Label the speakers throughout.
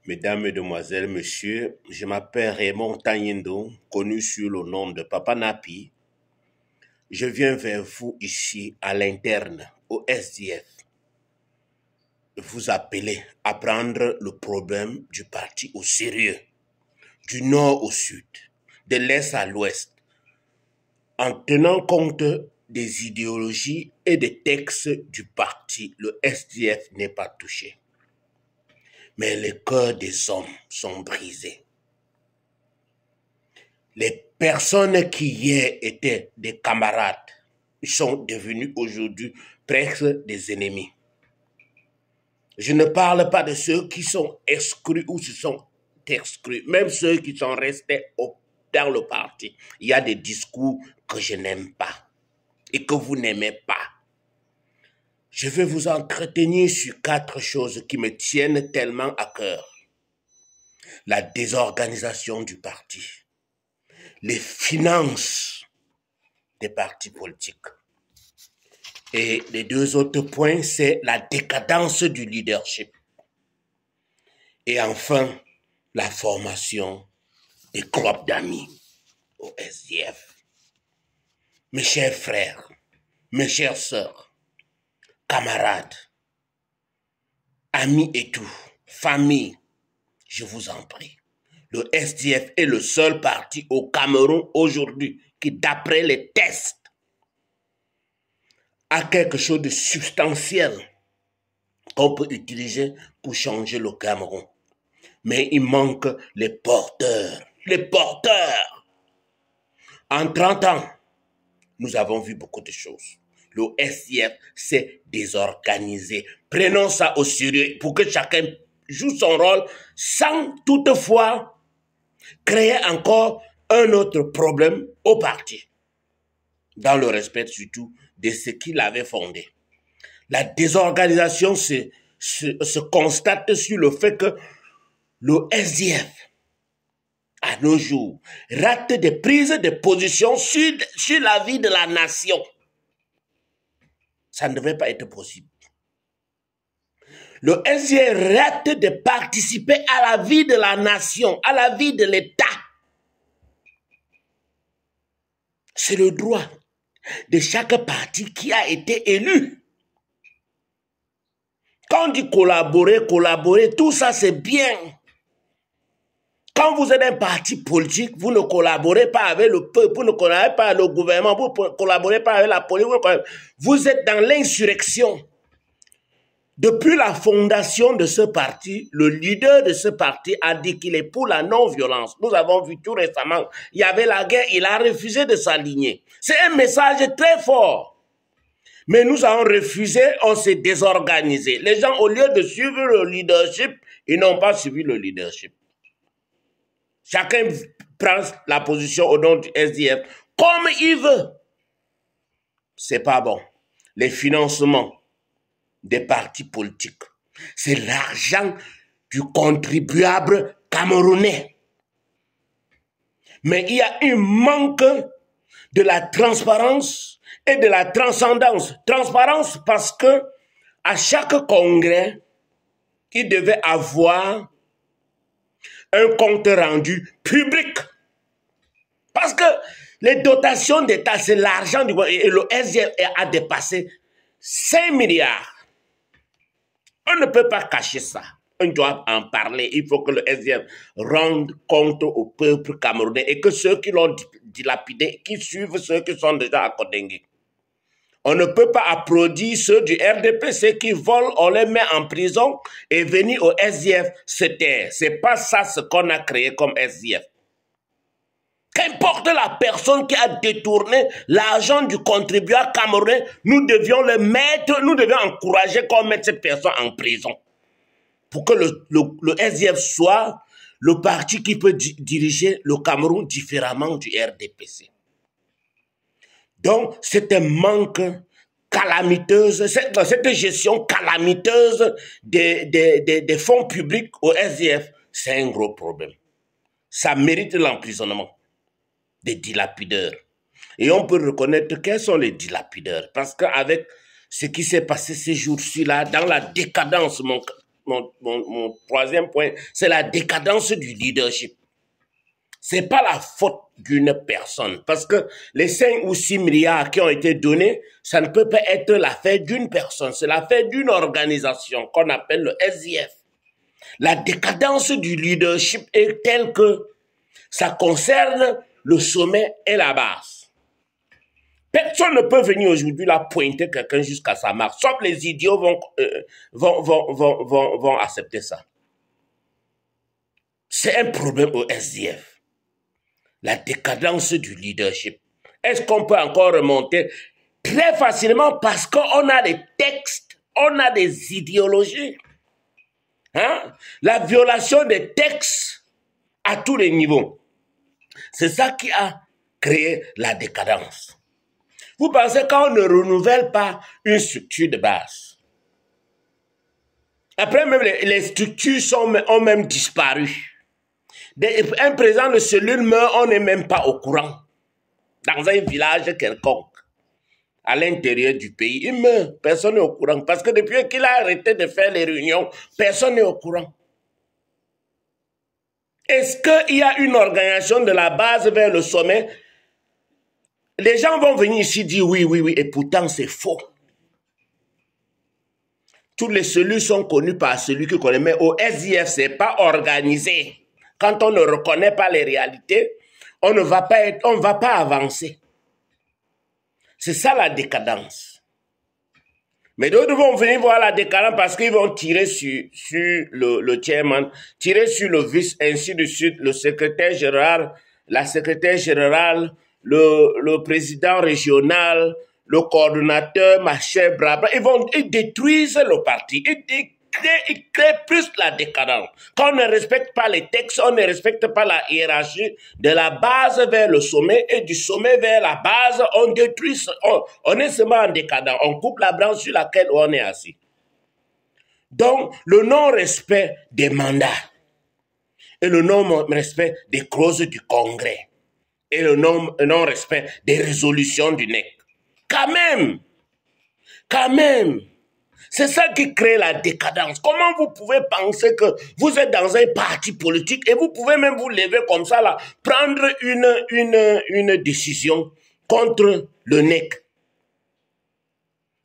Speaker 1: Mesdames, Mesdemoiselles, Messieurs, je m'appelle Raymond Tanyendo, connu sous le nom de Papa Napi. Je viens vers vous ici à l'interne, au SDF, vous appeler à prendre le problème du parti au sérieux, du nord au sud, de l'est à l'ouest, en tenant compte des idéologies et des textes du parti. Le SDF n'est pas touché. Mais les cœurs des hommes sont brisés. Les personnes qui hier étaient des camarades sont devenues aujourd'hui presque des ennemis. Je ne parle pas de ceux qui sont exclus ou se sont exclus, même ceux qui sont restés dans le parti. Il y a des discours que je n'aime pas et que vous n'aimez pas. Je vais vous entretenir sur 4 choses qui me tiennent tellement à cœur. La désorganisation du parti, les finances des partis politiques. Et les 2 autres points, c'est la décadence du leadership. Et enfin, la formation des groupes d'amis au SDF. Mes chers frères, mes chères sœurs, camarades, amis et tout, famille, je vous en prie. Le SDF est le seul parti au Cameroun aujourd'hui qui, d'après les tests, a quelque chose de substantiel qu'on peut utiliser pour changer le Cameroun. Mais il manque les porteurs. Les porteurs. En 30 ans, nous avons vu beaucoup de choses. Le SDF s'est désorganisé. Prenons ça au sérieux pour que chacun joue son rôle sans toutefois créer encore un autre problème au parti. Dans le respect surtout de ce qu'il avait fondé. La désorganisation se constate sur le fait que le SDF, à nos jours, rate des prises de position sur la vie de la nation. Ça ne devait pas être possible. Le SDF rate de participer à la vie de la nation, à la vie de l'État. C'est le droit de chaque parti qui a été élu. Quand on dit collaborer, tout ça c'est bien. Quand vous êtes un parti politique, vous ne collaborez pas avec le peuple, vous ne collaborez pas avec le gouvernement, vous ne collaborez pas avec la police, vous êtes dans l'insurrection. Depuis la fondation de ce parti, le leader de ce parti a dit qu'il est pour la non-violence. Nous avons vu tout récemment, il y avait la guerre, il a refusé de s'aligner. C'est un message très fort. Mais nous avons refusé, on s'est désorganisé. Les gens, au lieu de suivre le leadership, ils n'ont pas suivi le leadership. Chacun prend la position au nom du SDF comme il veut. C'est pas bon. Les financements des partis politiques, c'est l'argent du contribuable camerounais. Mais il y a un manque de la transparence et de la transcendance. Transparence parce que à chaque congrès, il devait avoir un compte rendu public. Parce que les dotations d'État, c'est l'argent du gouvernement. Et le SDF a dépassé 5 milliards. On ne peut pas cacher ça. On doit en parler. Il faut que le SDF rende compte au peuple camerounais et que ceux qui l'ont dilapidé, qui suivent ceux qui sont déjà à Kodengui. On ne peut pas applaudir ceux du RDP, ceux qui volent, on les met en prison et venir au SDF se taire. C'est pas ça ce qu'on a créé comme SDF. Qu'importe la personne qui a détourné l'argent du contribuable camerounais, nous devions le mettre, nous devions encourager qu'on mette cette personne en prison. Pour que le SDF soit le parti qui peut diriger le Cameroun différemment du RDPC. Donc, c'est un manque calamiteuse, cette gestion calamiteuse des fonds publics au SDF, c'est un gros problème. Ça mérite l'emprisonnement des dilapideurs. Et on peut reconnaître quels sont les dilapideurs. Parce qu'avec ce qui s'est passé ces jours-ci là, dans la décadence, mon troisième point, c'est la décadence du leadership. C'est pas la faute d'une personne, parce que les 5 ou 6 milliards qui ont été donnés, ça ne peut pas être l'affaire d'une personne, c'est l'affaire d'une organisation qu'on appelle le SDF. La décadence du leadership est telle que ça concerne le sommet et la base. Personne ne peut venir aujourd'hui là pointer quelqu'un jusqu'à sa marque, sauf les idiots vont accepter ça. C'est un problème au SDF. La décadence du leadership. Est-ce qu'on peut encore remonter? Très facilement parce qu'on a des textes, on a des idéologies. Hein? La violation des textes à tous les niveaux. C'est ça qui a créé la décadence. Vous pensez qu'on ne renouvelle pas une structure de base. Après même les structures ont même disparu. Un président de cellule meurt, on n'est même pas au courant. Dans un village quelconque, à l'intérieur du pays, il meurt, personne n'est au courant. Parce que depuis qu'il a arrêté de faire les réunions, personne n'est au courant. Est-ce qu'il y a une organisation de la base vers le sommet? Les gens vont venir ici dire oui, oui, oui, et pourtant c'est faux. Toutes les cellules sont connues par celui qui connaît, mais au SDF, ce n'est pas organisé. Quand on ne reconnaît pas les réalités, on ne va pas avancer. C'est ça la décadence. Mais d'autres vont venir voir la décadence parce qu'ils vont tirer sur le chairman, tirer sur le vice, ainsi de suite, le secrétaire général, la secrétaire générale, le président régional, le coordonnateur, machin, blabla. Ils détruisent le parti. Ils créent plus la décadence. Quand on ne respecte pas les textes, on ne respecte pas la hiérarchie de la base vers le sommet et du sommet vers la base, on détruit, on est seulement en décadence. On coupe la branche sur laquelle on est assis. Donc, le non-respect des mandats et le non-respect des clauses du Congrès et le non-respect des résolutions du NEC. Quand même, c'est ça qui crée la décadence. Comment vous pouvez penser que vous êtes dans un parti politique et vous pouvez même vous lever comme ça là, prendre une décision contre le NEC?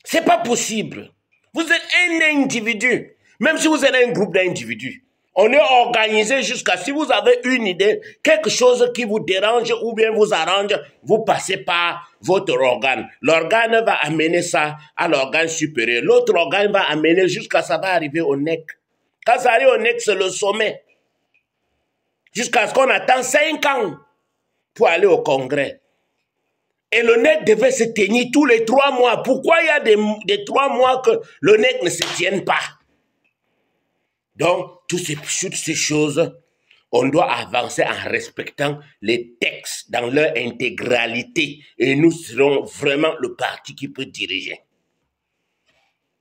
Speaker 1: C'est pas possible. Vous êtes un individu, même si vous êtes un groupe d'individus. On est organisé jusqu'à si vous avez une idée, quelque chose qui vous dérange ou bien vous arrange, vous passez par votre organe. L'organe va amener ça à l'organe supérieur. L'autre organe va amener jusqu'à ça va arriver au NEC. Quand ça arrive au NEC, c'est le sommet. Jusqu'à ce qu'on attend 5 ans pour aller au Congrès. Et le NEC devait se tenir tous les 3 mois. Pourquoi il y a des 3 mois que le NEC ne se tienne pas? Donc, toutes ces choses, on doit avancer en respectant les textes dans leur intégralité. Et nous serons vraiment le parti qui peut diriger.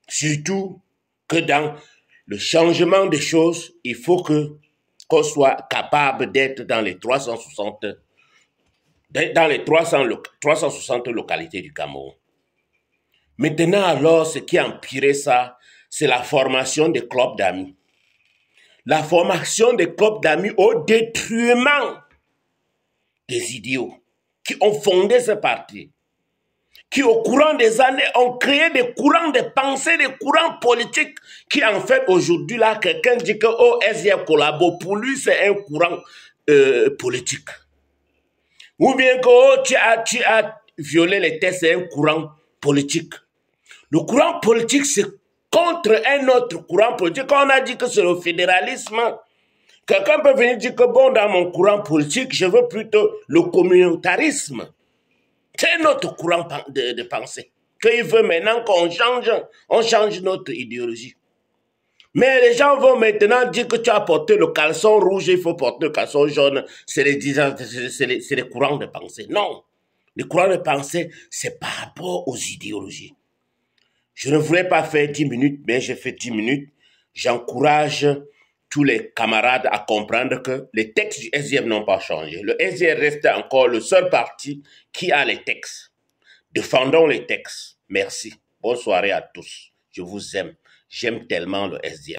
Speaker 1: Surtout que dans le changement des choses, il faut qu'on soit capable d'être dans les 360 localités du Cameroun. Maintenant, alors, ce qui a empiré ça, c'est la formation des clubs d'amis. La formation des clubs d'amis au détriment des idiots qui ont fondé ce parti, qui au courant des années ont créé des courants de pensée, des courants politiques, qui en fait aujourd'hui là, quelqu'un dit que SDF collabore, pour lui c'est un courant politique. Ou bien que tu as violé les textes, c'est un courant politique. Le courant politique c'est contre un autre courant politique. Quand on a dit que c'est le fédéralisme, quelqu'un peut venir dire que bon, dans mon courant politique, je veux plutôt le communautarisme. C'est un autre courant de pensée. Qu'il veut maintenant qu'on change notre idéologie. Mais les gens vont maintenant dire que tu as porté le caleçon rouge, il faut porter le caleçon jaune. C'est les courants de pensée. Non. Les courants de pensée, c'est par rapport aux idéologies. Je ne voulais pas faire 10 minutes, mais j'ai fait 10 minutes. J'encourage tous les camarades à comprendre que les textes du SDF n'ont pas changé. Le SDF reste encore le seul parti qui a les textes. Défendons les textes. Merci. Bonne soirée à tous. Je vous aime. J'aime tellement le SDF.